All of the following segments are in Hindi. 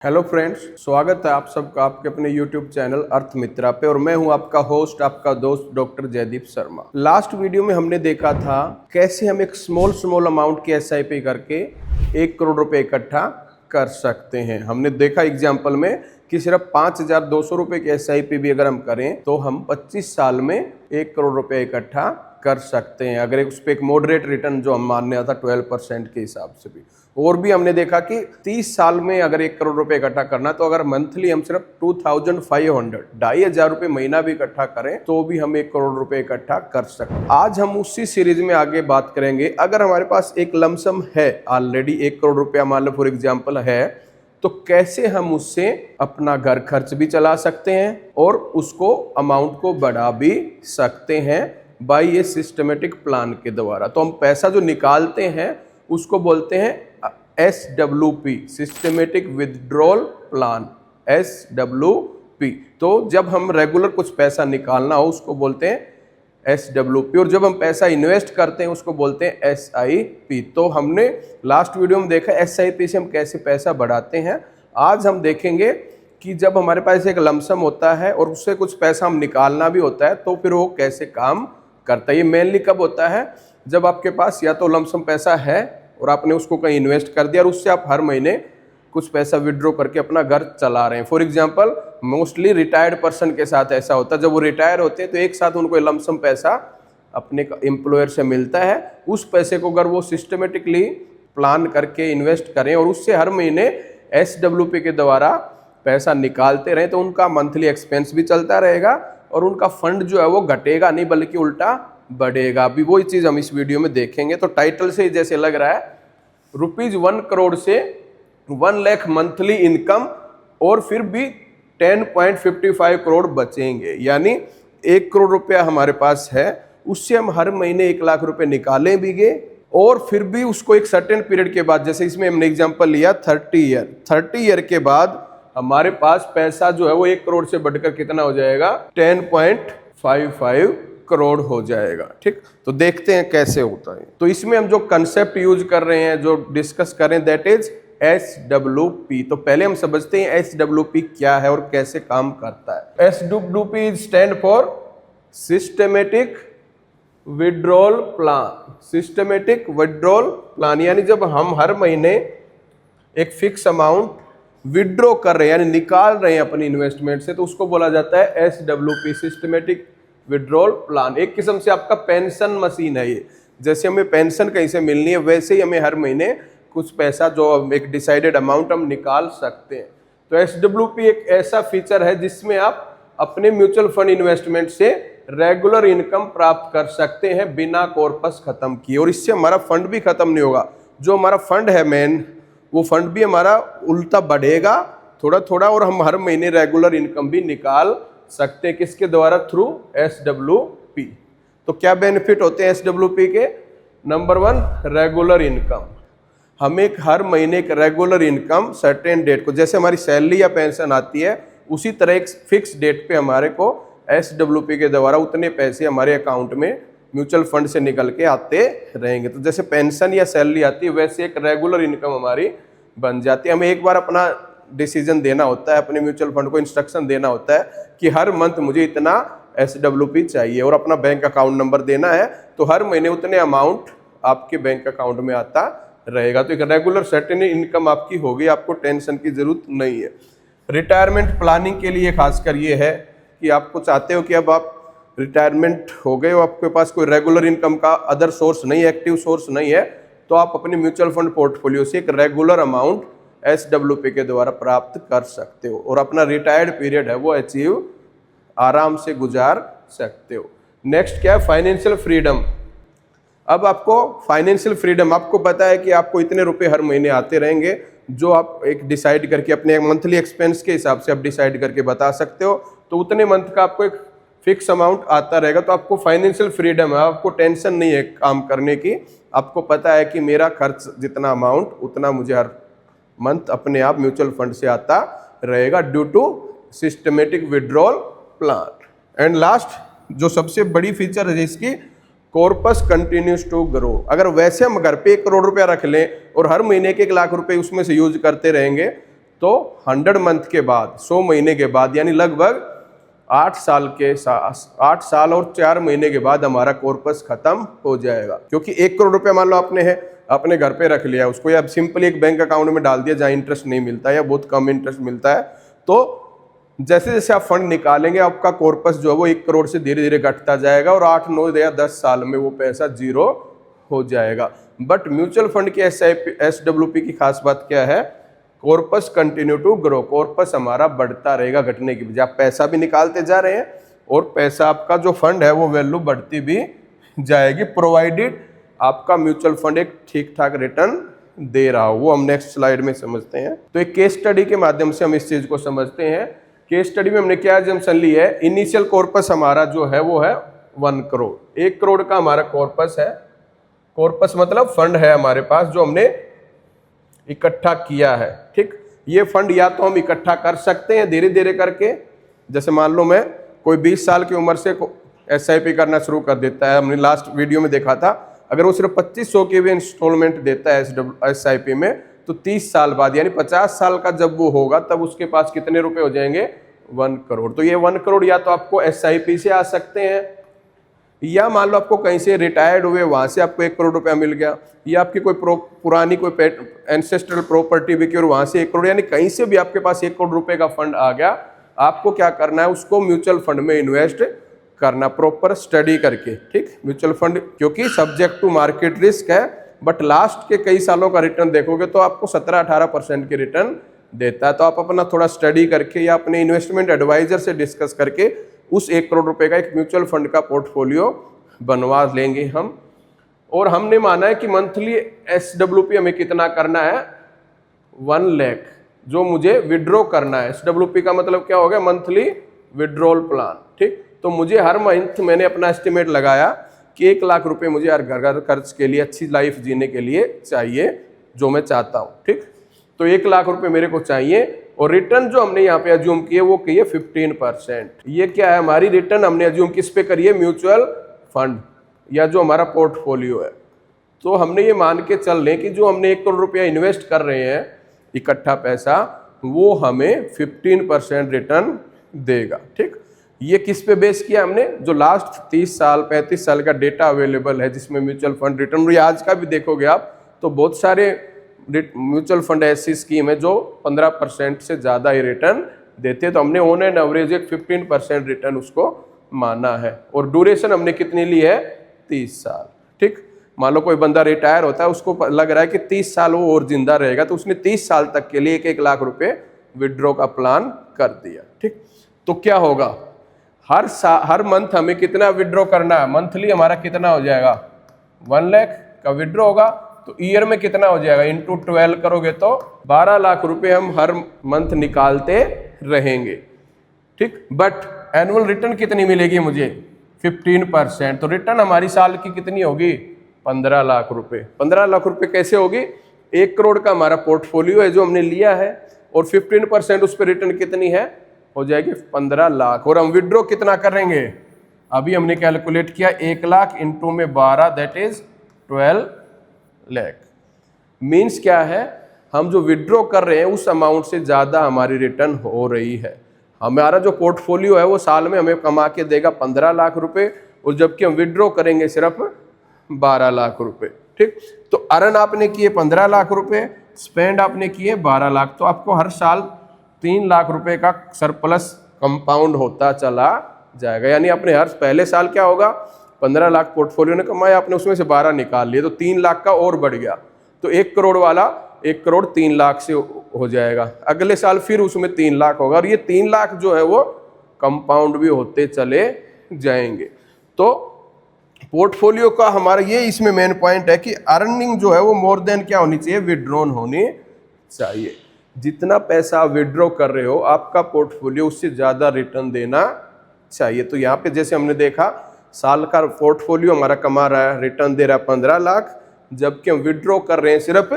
हेलो फ्रेंड्स, स्वागत है आप सबका आपके अपने YouTube चैनल अर्थ मित्रा पे। और मैं हूं आपका होस्ट, आपका दोस्त doctor Jaydeep Sharma. Last video में हमने देखा था कैसे हम एक स्मॉल अमाउंट की SIP करके 1 करोड़ रुपए इकट्ठा कर सकते हैं। हमने देखा एग्जाम्पल में कि सिर्फ 5,200 रुपए की SIP भी अगर हम करें तो हम 25 साल में 1 करोड़ रुपए इकट्ठा कर सकते हैं, अगर उस पर एक मॉडरेट रिटर्न जो हम मानने था 12% के हिसाब से भी। और भी हमने देखा कि 30 साल में अगर 1 करोड़ रुपए इकट्ठा करना, तो अगर मंथली हम सिर्फ 2,500 2,500 रुपए महीना भी इकट्ठा करें तो भी हम 1 करोड़ रुपए इकट्ठा कर सकते हैं। आज हम उसी सीरीज में आगे बात करेंगे। अगर हमारे पास एक लमसम है ऑलरेडी 1 करोड़ रुपया मान लो फॉर एग्जाम्पल है, तो कैसे हम उससे अपना घर खर्च भी चला सकते हैं और उसको अमाउंट को बढ़ा भी सकते हैं बाय ये सिस्टमेटिक प्लान के द्वारा। तो हम पैसा जो निकालते हैं उसको बोलते हैं SWP, systematic withdrawal plan, SWP। तो जब हम रेगुलर कुछ पैसा निकालना हो उसको बोलते हैं SWP, और जब हम पैसा इन्वेस्ट करते हैं उसको बोलते हैं SIP। तो हमने लास्ट वीडियो में देखा SIP से हम कैसे पैसा बढ़ाते हैं। आज हम देखेंगे कि जब हमारे पास एक लमसम होता है और उससे कुछ पैसा हम निकालना भी होता है तो फिर वो कैसे काम करता है। ये मेनली कब होता है, जब आपके पास या तो लमसम पैसा है और आपने उसको कहीं इन्वेस्ट कर दिया और उससे आप हर महीने कुछ पैसा विड्रॉ करके अपना घर चला रहे हैं। For example mostly retired person के साथ ऐसा होता है, जब वो रिटायर होते हैं तो एक साथ उनको लमसम पैसा अपने एम्प्लॉयर से मिलता है। उस पैसे को अगर वो सिस्टमेटिकली प्लान करके इन्वेस्ट करें और उससे हर महीने SWP के द्वारा पैसा निकालते रहें तो उनका मंथली एक्सपेंस भी चलता रहेगा और उनका फंड जो है वो घटेगा नहीं बल्कि उल्टा बढ़ेगा। अभी वही चीज हम इस वीडियो में देखेंगे। तो टाइटल से जैसे लग रहा है ₹1 करोड़ से 1 लाख मंथली इनकम और फिर भी 10.55 करोड़ बचेंगे, यानी 1 करोड़ रुपया हमारे पास है, उससे हम हर महीने 1 लाख रुपए निकालें भी गए और फिर भी उसको एक सर्टेन पीरियड के बाद, जैसे इसमें हमने एग्जांपल लिया 30 ईयर के बाद हमारे पास पैसा जो है वो 1 करोड़ से बढ़कर कितना हो जाएगा, 10.55 करोड़ हो जाएगा। ठीक, तो देखते हैं कैसे होता है। तो इसमें हम जो कंसेप्ट यूज कर रहे हैं, जो डिस्कस कर रहे हैं, दैट इज SWP। तो पहले हम समझते हैं SWP क्या है और कैसे काम करता है। SWP stand for systematic withdrawal plan. Systematic withdrawal plan यानी जब हम हर महीने एक फिक्स अमाउंट विड्रॉ कर रहे हैं यानी निकाल रहे हैं अपनी इन्वेस्टमेंट से, तो उसको बोला जाता है SWP, सिस्टमेटिक विड्रॉल प्लान। एक किस्म से आपका पेंशन मशीन है ये। जैसे हमें पेंशन कहीं से मिलनी है वैसे ही हमें हर महीने कुछ पैसा जो एक डिसाइडेड अमाउंट हम निकाल सकते हैं। तो SWP एक ऐसा फीचर है जिसमें आप अपने म्यूचुअल फंड इन्वेस्टमेंट से रेगुलर इनकम प्राप्त कर सकते हैं बिना कॉर्पस खत्म किए, और इससे हमारा फंड भी खत्म नहीं होगा। जो हमारा फंड है मेन, वो फंड भी हमारा उल्टा बढ़ेगा थोड़ा थोड़ा, और हम हर महीने रेगुलर इनकम भी निकाल सकते हैं। किसके द्वारा? Through SWP। तो क्या बेनिफिट होते हैं SWP के? Number 1, regular income. हम एक हर महीने एक रेगुलर इनकम सर्टेन डेट को, जैसे हमारी सैलरी या पेंशन आती है उसी तरह एक फिक्स डेट पे हमारे को SWP के द्वारा उतने पैसे हमारे अकाउंट में म्यूचुअल फंड से निकल के आते रहेंगे। तो जैसे पेंशन या सैलरी आती है वैसे एक रेगुलर इनकम हमारी बन जाती है। हमें एक बार अपना डिसीजन देना होता है, अपने म्यूचुअल फंड को इंस्ट्रक्शन देना होता है कि हर मंथ मुझे इतना SWP चाहिए और अपना बैंक अकाउंट नंबर देना है, तो हर महीने उतने अमाउंट आपके बैंक अकाउंट में आता रहेगा। तो एक रेगुलर सर्टेन इनकम आपकी होगी, आपको टेंशन की जरूरत नहीं है। रिटायरमेंट प्लानिंग के लिए खासकर ये है कि आपको चाहते हो कि अब आप रिटायरमेंट हो गए हो, आपके पास कोई रेगुलर इनकम का अदर सोर्स नहीं है, एक्टिव सोर्स नहीं है, तो आप अपने म्यूचुअल फंड पोर्टफोलियो से एक रेगुलर अमाउंट SWP के द्वारा प्राप्त कर सकते हो और अपना रिटायर्ड पीरियड है वो अचीव आराम से गुजार सकते हो। नेक्स्ट क्या है? Financial freedom. अब आपको फाइनेंशियल फ्रीडम, आपको पता है कि आपको इतने रुपए हर महीने आते रहेंगे, जो आप एक डिसाइड करके अपने मंथली एक्सपेंस के हिसाब से आप डिसाइड करके बता सकते हो। तो उतने मंथ का आपको एक फिक्स अमाउंट आता रहेगा, तो आपको फाइनेंशियल फ्रीडम है, आपको टेंशन नहीं है काम करने की। आपको पता है कि मेरा खर्च जितना अमाउंट उतना मुझे हर मंथ अपने आप म्यूचुअल फंड से आता रहेगा due to systematic withdrawal plan. And last जो सबसे बड़ी फीचर है इसकी, कॉर्पस कंटिन्यूज टू ग्रो। अगर वैसे हम घर पे 1 करोड़ रुपया रख लें और हर महीने के 1 लाख रुपए उसमें से यूज करते रहेंगे तो 100 मंथ के बाद, 100 महीने के बाद, यानी लगभग 8 साल और 4 महीने के बाद हमारा कॉर्पस खत्म हो जाएगा। क्योंकि 1 करोड़ रुपया मान लो आपने है अपने घर पे रख लिया, उसको या सिंपली एक बैंक अकाउंट में डाल दिया जहाँ इंटरेस्ट नहीं मिलता या बहुत कम इंटरेस्ट मिलता है, तो जैसे जैसे आप फंड निकालेंगे आपका कॉर्पस जो है वो 1 करोड़ से धीरे धीरे घटता जाएगा और 8, 9 या 10 साल में वो पैसा जीरो हो जाएगा। बट म्यूचुअल फंड की SWP की खास बात क्या है? Corpus continue to grow, corpus हमारा बढ़ता रहेगा घटने की बजाय। आप पैसा भी निकालते जा रहे हैं और पैसा आपका जो फंड है वो वैल्यू बढ़ती भी जाएगी, प्रोवाइडेड आपका म्यूचुअल फंड एक ठीक ठाक रिटर्न दे रहा हो। वो हम नेक्स्ट स्लाइड में समझते हैं। तो एक केस स्टडी के माध्यम से हम इस चीज को समझते हैं। केस स्टडी में हमने क्या एजम्पशन ली है? इनिशियल कॉर्पस हमारा जो है वो है 1 करोड़, 1 करोड़ का हमारा कॉर्पस है। कॉर्पस मतलब फंड है हमारे पास जो हमने इकट्ठा किया है। ठीक, ये फंड या तो हम इकट्ठा कर सकते हैं धीरे धीरे करके, जैसे मान लो मैं कोई 20 साल की उम्र से SIP करना शुरू कर देता है, हमने लास्ट वीडियो में देखा था, अगर वो सिर्फ 2500 की भी इंस्टॉलमेंट देता है SIP में, तो 30 साल बाद यानी 50 साल का जब वो होगा तब उसके पास कितने रुपए हो जाएंगे? 1 करोड़। तो ये 1 करोड़ या तो आपको SIP से आ सकते हैं, या मान लो आपको कहीं से रिटायर्ड हुए वहां से आपको 1 करोड़ रुपया मिल गया, या आपकी कोई पुरानी कोई एंसेस्ट्रल प्रॉपर्टी बिकी और वहां से 1 करोड़, यानी कहीं से भी आपके पास 1 करोड़ रुपए का फंड आ गया। आपको क्या करना है? उसको म्यूचुअल फंड में इन्वेस्ट करना, प्रॉपर स्टडी करके। ठीक, म्यूचुअल फंड क्योंकि सब्जेक्ट टू मार्केट रिस्क है, बट लास्ट के कई सालों का रिटर्न देखोगे तो आपको 17-18% के रिटर्न देता है। तो आप अपना थोड़ा स्टडी करके या अपने इन्वेस्टमेंट एडवाइजर से डिस्कस करके उस 1 करोड़ रुपए का एक म्यूचुअल फंड का पोर्टफोलियो बनवा लेंगे हम। और हमने माना है कि मंथली SWP हमें कितना करना है? 1 लाख जो मुझे विड्रॉ करना है। SWP का मतलब क्या हो गया? Monthly withdrawal plan. ठीक, तो मुझे हर मंथ मैंने अपना एस्टिमेट लगाया कि 1 लाख रुपए मुझे हर घर खर्च के लिए, अच्छी लाइफ जीने के लिए चाहिए, जो मैं चाहता हूँ। ठीक, तो 1 लाख रुपए मेरे को चाहिए। और रिटर्न जो हमने यहाँ पे अज्यूम किए वो किए 15%। ये क्या है? हमारी रिटर्न हमने अज्यूम किस पे करिए? म्यूचुअल फंड या जो हमारा पोर्टफोलियो है। तो हमने ये मान के चल लें कि जो हमने 1 करोड़ रुपया इन्वेस्ट कर रहे हैं इकट्ठा पैसा, वो हमें 15% रिटर्न देगा। ठीक, ये किस पे बेस किया हमने? जो लास्ट 30 साल 35 साल का डेटा अवेलेबल है जिसमें म्यूचुअल फंड रिटर्न, आज का भी देखोगे आप तो बहुत सारे म्यूचुअल फंड ऐसी स्कीम है जो 15% से ज़्यादा ही रिटर्न देते हैं। तो हमने ऑन एंड एवरेज एक 15% रिटर्न उसको माना है। और ड्यूरेशन हमने कितनी ली है? 30 साल। ठीक, मान लो कोई बंदा रिटायर होता है, उसको लग रहा है कि 30 साल वो और जिंदा रहेगा, तो उसने 30 साल तक के लिए 1-1 लाख रुपए विड्रॉ का प्लान कर दिया। ठीक, तो क्या होगा? हर मंथ हमें कितना विड्रॉ करना है? मंथली हमारा कितना हो जाएगा? 1 लाख का विड्रॉ होगा। तो ईयर में कितना हो जाएगा? इंटू 12 करोगे तो 12 लाख रुपए हम हर मंथ निकालते रहेंगे। ठीक, बट एनुअल रिटर्न कितनी मिलेगी मुझे? 15%। तो रिटर्न हमारी साल की कितनी होगी? 15 लाख रुपए। 15 लाख रुपए कैसे होगी? 1 करोड़ का हमारा पोर्टफोलियो है जो हमने लिया है, और 15% उस पर रिटर्न कितनी है? हो जाएगी 15 लाख। और हम विड्रॉ कितना करेंगे? अभी हमने कैलकुलेट किया 1 लाख इंटू में 12, दैट इज 12 लाख। मीन्स क्या है? हम जो विड्रॉ कर रहे हैं उस अमाउंट से ज़्यादा हमारी रिटर्न हो रही है। हमारा जो पोर्टफोलियो है वो साल में हमें कमा के देगा 15 लाख रुपए, और जबकि हम विड्रॉ करेंगे सिर्फ 12 लाख रुपए। ठीक, तो अर्न आपने किए 15 लाख रुपए, स्पेंड आपने किए 12 लाख, तो आपको हर साल 3 लाख रुपए का सरप्लस कंपाउंड होता चला जाएगा। यानी अपने हर पहले साल क्या होगा? 15 लाख पोर्टफोलियो ने कमाया, आपने उसमें से 12 निकाल लिए, तो 3 लाख का और बढ़ गया। तो 1 करोड़ वाला 1 करोड़ 3 लाख से हो जाएगा। अगले साल फिर उसमें 3 लाख होगा, और ये 3 लाख जो है वो कंपाउंड भी होते चले जाएंगे। तो पोर्टफोलियो का हमारा ये इसमें मेन पॉइंट है कि अर्निंग जो है वो मोर देन क्या होनी चाहिए? विड्रॉन होनी चाहिए। जितना पैसा विड्रॉ कर रहे हो आपका पोर्टफोलियो उससे ज़्यादा रिटर्न देना चाहिए। तो यहाँ पे जैसे हमने देखा साल का पोर्टफोलियो हमारा कमा रहा है, रिटर्न दे रहा है 15 लाख, जबकि हम विड्रॉ कर रहे हैं सिर्फ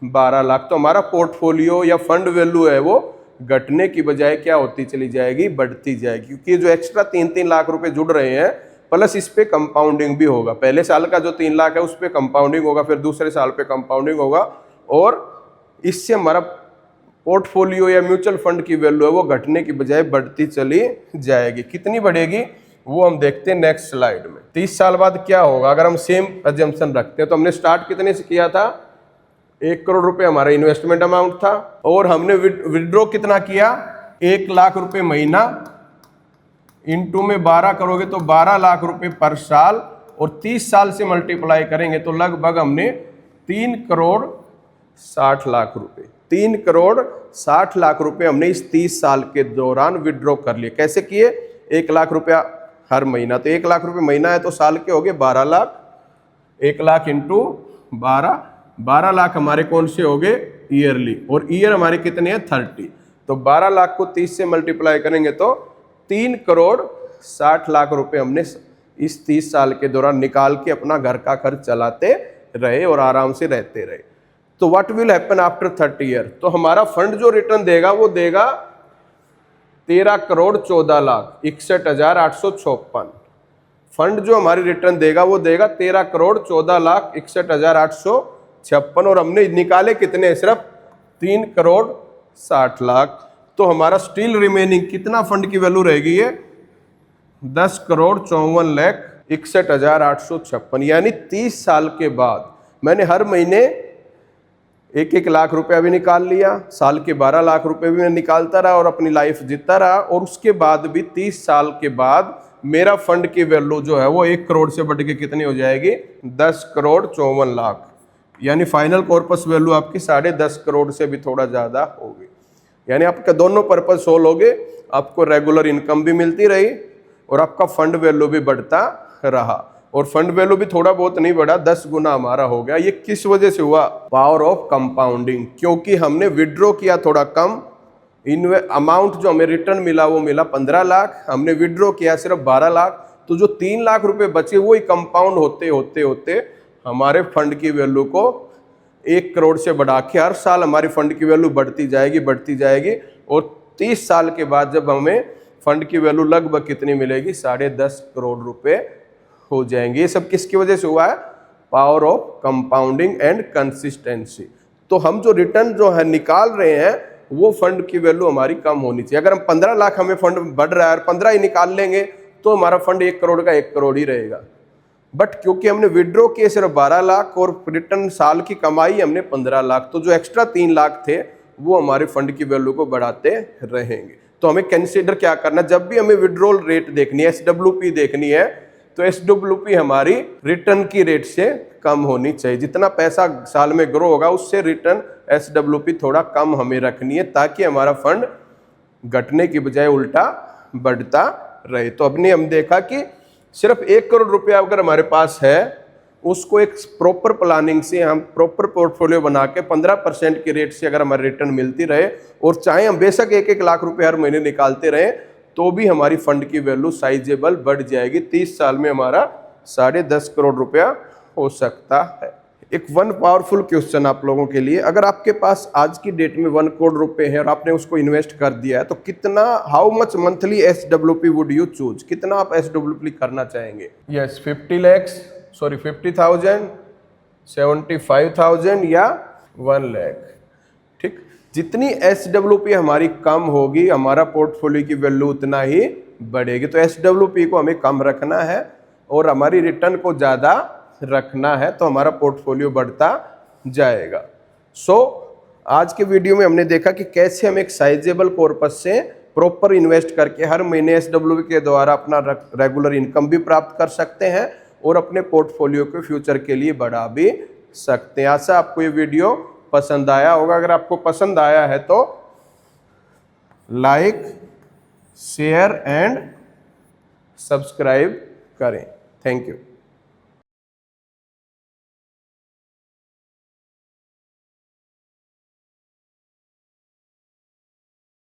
12 लाख। तो हमारा पोर्टफोलियो या फंड वैल्यू है वो घटने की बजाय क्या होती चली जाएगी? बढ़ती जाएगी। क्योंकि जो एक्स्ट्रा 3-3 लाख रुपए जुड़ रहे हैं, प्लस इस पे कंपाउंडिंग भी होगा। पहले साल का जो 3 लाख है उस पे कंपाउंडिंग होगा, फिर दूसरे साल पे कंपाउंडिंग होगा, और इससे हमारा पोर्टफोलियो या म्यूचुअल फंड की वैल्यू है वो घटने की बजाय बढ़ती चली जाएगी। कितनी बढ़ेगी वो हम देखते हैं नेक्स्ट स्लाइड में। 30 साल बाद क्या होगा अगर हम सेम अजम्पशन रखते हैं। तो हमने स्टार्ट कितने से किया था, 1 करोड़ रुपए हमारा इन्वेस्टमेंट अमाउंट था, और हमने विड्रॉ कितना किया, 1 लाख रुपए महीना, इनटू में 12 करोगे तो 12 लाख रुपए पर साल, और 30 साल से मल्टीप्लाई करेंगे तो लगभग हमने 3 करोड़ 60 लाख रुपए 3 करोड़ 60 लाख रुपए हमने इस 30 साल के दौरान विड्रॉ कर लिए। कैसे किए, 1 लाख रुपया हर महीना, तो 1 लाख रुपए महीना है तो साल के हो गए 12 लाख, 1 लाख इंटू 12 लाख हमारे कौन से हो गए ईयरली, और ईयर हमारे कितने हैं 30, तो 12 लाख को 30 से मल्टीप्लाई करेंगे तो 3 करोड़ 60 लाख रुपए हमने इस 30 साल के दौरान निकाल के अपना घर का खर्च चलाते रहे और आराम से रहते रहे। तो what will happen after 30 year, तो हमारा फंड जो रिटर्न देगा वो देगा 13 करोड़ 14 लाख 61,856। फंड जो हमारी रिटर्न देगा वो देगा 13 करोड़ 14 लाख 61,856, और हमने निकाले कितने, सिर्फ 3 करोड़ 60 लाख। तो हमारा स्टिल रिमेनिंग कितना फंड की वैल्यू रहेगी, ये 10 करोड़ 54 लाख 61,856। यानी 30 साल के बाद मैंने हर महीने 1-1 लाख रुपया भी निकाल लिया, साल के 12 लाख रुपए भी मैं निकालता रहा और अपनी लाइफ जीता रहा, और उसके बाद भी 30 साल के बाद मेरा फंड की वैल्यू जो है वो 1 करोड़ से बढ़ के कितनी हो जाएगी, 10 करोड़ 54 लाख। यानी फाइनल कॉर्पस वैल्यू आपकी 10.5 करोड़ से भी थोड़ा ज़्यादा होगी। यानी आपका दोनों पर्पस सोल्व हो गए, आपको रेगुलर इनकम भी मिलती रही और आपका फंड वैल्यू भी बढ़ता रहा, और फंड वैल्यू भी थोड़ा बहुत नहीं बढ़ा, 10 गुना हमारा हो गया। ये किस वजह से हुआ, पावर ऑफ कंपाउंडिंग, क्योंकि हमने विड्रॉ किया थोड़ा कम, अमाउंट जो हमें रिटर्न मिला वो मिला 15 लाख, हमने विड्रॉ किया सिर्फ 12 लाख, तो जो 3 लाख रुपए बचे वो ही कंपाउंड होते होते होते हमारे फंड की वैल्यू को 1 करोड़ से बढ़ा के हर साल हमारी फंड की वैल्यू बढ़ती जाएगी, और 30 साल के बाद जब हमें फंड की वैल्यू लगभग कितनी मिलेगी, 10.5 करोड़ रुपए हो जाएंगे। ये सब किसकी वजह से हुआ है, power of compounding and consistency. तो हम जो रिटर्न जो है निकाल रहे हैं वो फंड की वैल्यू हमारी कम होनी चाहिए। अगर हम 15 लाख हमें फंड बढ़ रहा है और 15 ही निकाल लेंगे तो हमारा फंड 1 करोड़ का 1 करोड़ ही रहेगा। बट क्योंकि हमने विड्रॉ किए सिर्फ 12 लाख और रिटर्न साल की कमाई हमने 15 लाख, तो जो एक्स्ट्रा 3 लाख थे वो हमारे फंड की वैल्यू को बढ़ाते रहेंगे। तो हमें कंसीडर क्या करना, जब भी हमें विड्रॉल रेट देखनी है, SWP देखनी है, तो SWP हमारी रिटर्न की रेट से कम होनी चाहिए। जितना पैसा साल में ग्रो होगा उससे रिटर्न SWP थोड़ा कम हमें रखनी है, ताकि हमारा फंड घटने की बजाय उल्टा बढ़ता रहे। तो अपने हम देखा कि सिर्फ 1 करोड़ रुपया अगर हमारे पास है, उसको एक प्रॉपर प्लानिंग से हम प्रॉपर पोर्टफोलियो बना के 15% की रेट से अगर हमारी रिटर्न मिलती रहे, और चाहे हम बेशक 1-1 लाख रुपए हर महीने निकालते रहे, तो भी हमारी फंड की वैल्यू साइजेबल बढ़ जाएगी। 30 साल में हमारा 10.5 करोड़ रुपया हो सकता है। एक वन पावरफुल क्वेश्चन आप लोगों के लिए, अगर आपके पास आज की डेट में 1 करोड़ रुपए है और आपने उसको इन्वेस्ट कर दिया है, तो कितना, how much monthly SWP would you choose, कितना आप SWP करना चाहेंगे? यस, 50,000, 75,000 या 1 लाख। ठीक, जितनी SWP हमारी कम होगी हमारा पोर्टफोलियो की वैल्यू उतना ही बढ़ेगी। तो SWP को हमें कम रखना है और हमारी रिटर्न को ज़्यादा रखना है, तो हमारा पोर्टफोलियो बढ़ता जाएगा। आज के वीडियो में हमने देखा कि कैसे हम एक साइजेबल कॉर्पस से प्रॉपर इन्वेस्ट करके हर महीने SWP के द्वारा अपना रेगुलर इनकम भी प्राप्त कर सकते हैं और अपने पोर्टफोलियो को फ्यूचर के लिए बढ़ा भी सकते हैं। आशा आपको ये वीडियो पसंद आया होगा। अगर आपको पसंद आया है तो लाइक, शेयर एंड सब्सक्राइब करें। Thank you.